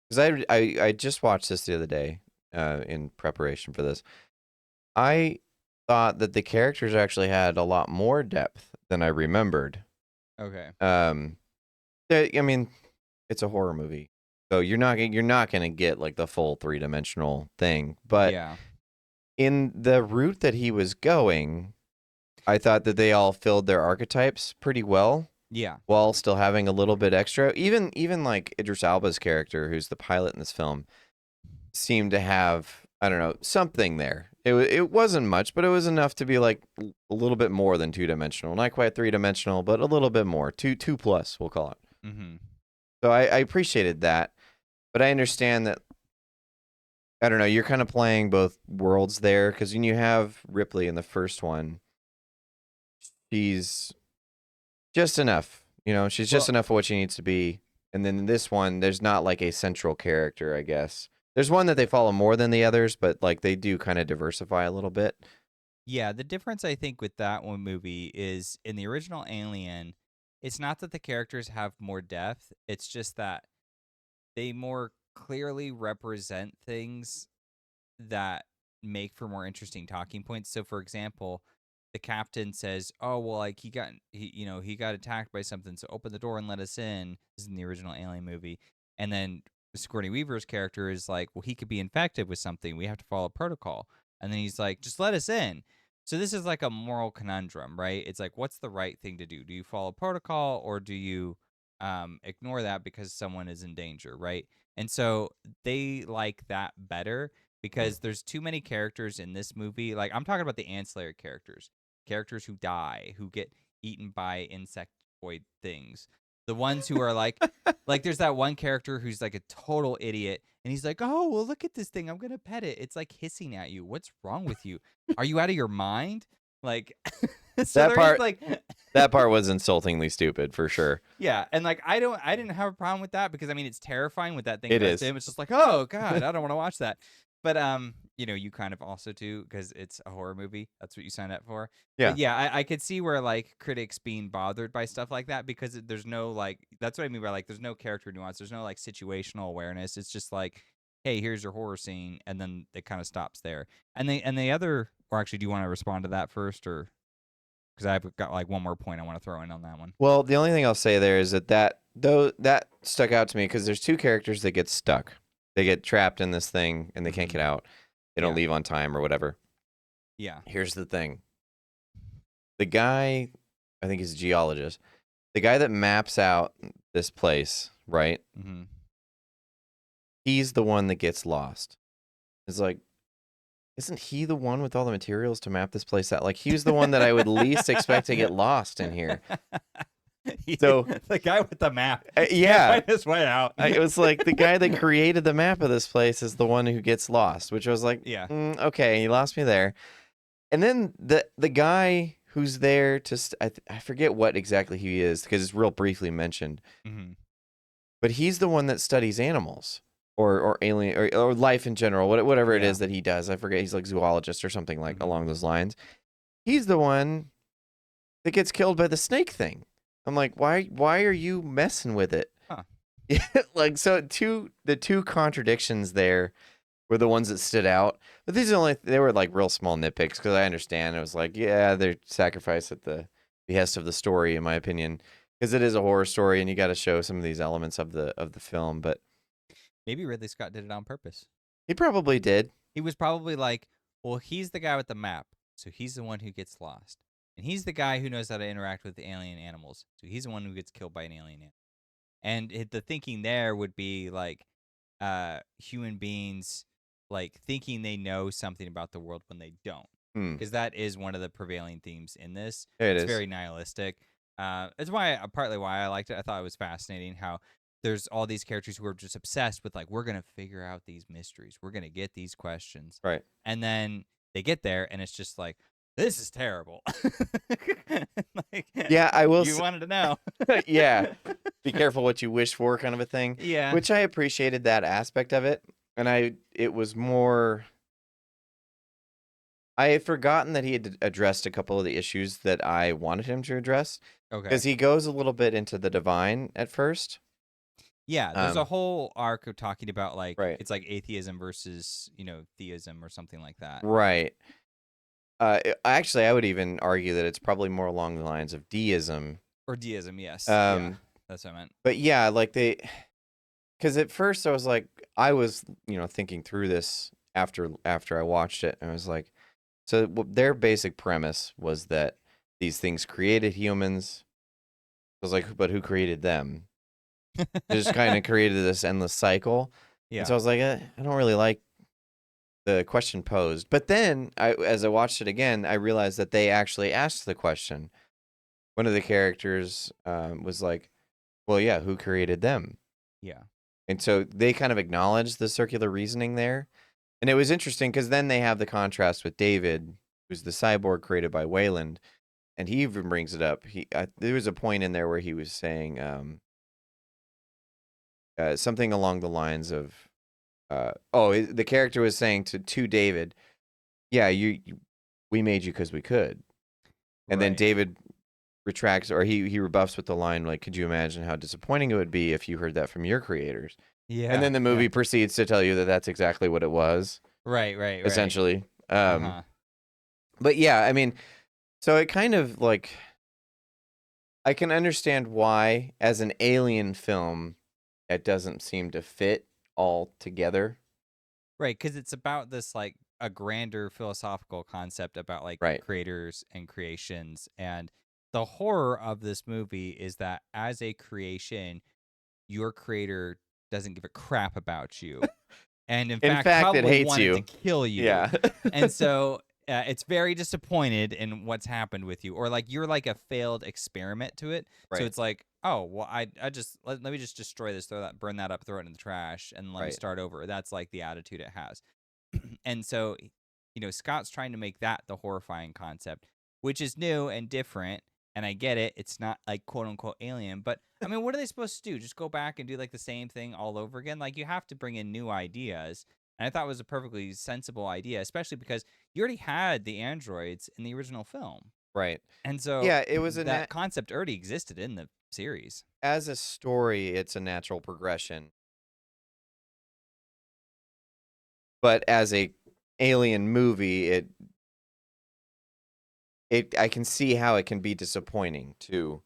because I just watched this the other day in preparation for this. I thought that the characters actually had a lot more depth than I remembered. Okay. I mean, it's a horror movie, so you're not gonna get like the full 3-dimensional thing. But Yeah. in the route that he was going, I thought that they all filled their archetypes pretty well, Yeah. while still having a little bit extra. Even like Idris Elba's character, who's the pilot in this film, seemed to have, I don't know, something there. It wasn't much, but it was enough to be like a little bit more than 2-dimensional. Not quite 3-dimensional, but a little bit more. Two plus, we'll call it. Mm-hmm. So I appreciated that, but I understand that, I don't know, you're kind of playing both worlds there, because when you have Ripley in the first one, she's just enough. She's just Well, enough of what she needs to be. And then in this one, there's not like a central character, I guess. There's one that they follow more than the others, but like they do kind of diversify a little bit. yeah, the difference I think with that one movie is in the original Alien, it's not that the characters have more depth, it's just that they more clearly represent things that make for more interesting talking points. So for example, the captain says, "Oh, well, like he got attacked by something, so open the door and let us in." This is in the original Alien movie. And then Sigourney Weaver's character is like, "Well, he could be infected with something. We have to follow protocol." And then he's like, "Just let us in." So this is like a moral conundrum, right? It's like, what's the right thing to do? Do you follow protocol or do you ignore that because someone is in danger, right? And so they like that better because there's too many characters in this movie. Like, I'm talking about the ancillary characters who die, who get eaten by insectoid things. The ones who are like there's that one character who's like a total idiot, and he's like, "Oh, well, look at this thing. I'm gonna pet it. It's like hissing at you. What's wrong with you? Are you out of your mind?" Like, so That there is part like, that part was insultingly stupid for sure. yeah, and like I didn't have a problem with that because I mean it's terrifying what that thing It does to is. him. It's just like, oh god, I don't want to watch that. But you kind of also do because it's a horror movie. That's what you signed up for. But Yeah. yeah, I could see where like critics being bothered by stuff like that because there's no like that's what I mean by like there's no character nuance. There's no like situational awareness. It's just like, hey, here's your horror scene, and then it kind of stops there. And the other, or actually, do you want to respond to that first, or because I've got like one more point I want to throw in on that one. Well, the only thing I'll say there is that stuck out to me because there's two characters that get stuck. They get trapped in this thing and they can't get out. They don't Yeah. leave on time or whatever. Yeah. Here's the thing. The guy, I think he's a geologist. The guy that maps out this place, right? Mm-hmm. He's the one that gets lost. It's like, isn't he the one with all the materials to map this place out? Like, he was the one that I would least expect to get lost in here. So the guy with the map, yeah, find his way out. it was like the guy that created the map of this place is the one who gets lost, which I was like, Yeah. Okay, you lost me there. And then the guy who's there to I forget what exactly he is because it's real briefly mentioned, Mm-hmm. but he's the one that studies animals or alien or life in general, whatever it Yeah. is that he does. I forget. He's like zoologist or something like Mm-hmm. along those lines. He's the one that gets killed by the snake thing. I'm like, why are you messing with it? Huh. Like, so the two contradictions there were the ones that stood out. But they were like real small nitpicks because I understand. It was like, yeah, they're sacrificed at the behest of the story, in my opinion, because it is a horror story and you got to show some of these elements of the film. But Maybe Ridley Scott did it on purpose. he probably did. He was probably like, well, he's the guy with the map, so he's the one who gets lost. And he's the guy who knows how to interact with the alien animals, so he's the one who gets killed by an alien animal. And the thinking there would be like human beings like thinking they know something about the world when they don't. Because that is one of the prevailing themes in this. It's very nihilistic. It's partly why I liked it. I thought it was fascinating how there's all these characters who are just obsessed with like we're gonna figure out these mysteries, we're gonna get these questions, Right. and then they get there and it's just like this is terrible. Like, Yeah, I will. You wanted to know. Yeah, be careful what you wish for, kind of a thing. Yeah. Which I appreciated that aspect of it, and it was more. I had forgotten that he had addressed a couple of the issues that I wanted him to address. Okay. Because he goes a little bit into the divine at first. Yeah, there's a whole arc of talking about like Right. it's like atheism versus, theism or something like that. Right. Actually, I would even argue that it's probably more along the lines of deism. Or deism, yes. Yeah. That's what I meant. But yeah, like because at first I was like, I was, thinking through this after I watched it, and I was like, so their basic premise was that these things created humans. I was like, but who created them? They just kind of created this endless cycle. Yeah. And so I was like, I don't really like the question posed. But then, as I watched it again, I realized that they actually asked the question. One of the characters was like, well, yeah, who created them? Yeah. And so they kind of acknowledged the circular reasoning there. And it was interesting because then they have the contrast with David, who's the cyborg created by Wayland. And he even brings it up. There was a point in there where he was saying something along the lines of, the character was saying to David, yeah, we made you because we could. And then Right. David retracts, or he rebuffs with the line, like, could you imagine how disappointing it would be if you heard that from your creators? Yeah. And then the movie proceeds to tell you that that's exactly what it was. Right. Essentially. Uh-huh. But yeah, I mean, so it kind of like, I can understand why, as an alien film, it doesn't seem to fit all together. Right, because it's about this like a grander philosophical concept about like Right. creators and creations. And the horror of this movie is that as a creation, your creator doesn't give a crap about you. And in fact, it probably hates wanted you. to kill you. Yeah. And so it's very disappointed in what's happened with you, or like you're like a failed experiment to it. So Right. it's like, oh well, I just let me just destroy this, burn that up, throw it in the trash, and let me Right. start over. That's like the attitude it has. And so, Scott's trying to make that the horrifying concept, which is new and different. And I get it. It's not like quote unquote alien, but I mean, what are they supposed to do? Just go back and do like the same thing all over again? Like you have to bring in new ideas. And I thought it was a perfectly sensible idea, especially because you already had the androids in the original film. Right. And so Yeah, it was that concept already existed in the series. as a story, it's a natural progression. But as a alien movie, I can see how it can be disappointing to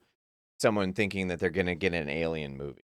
someone thinking that they're going to get an alien movie.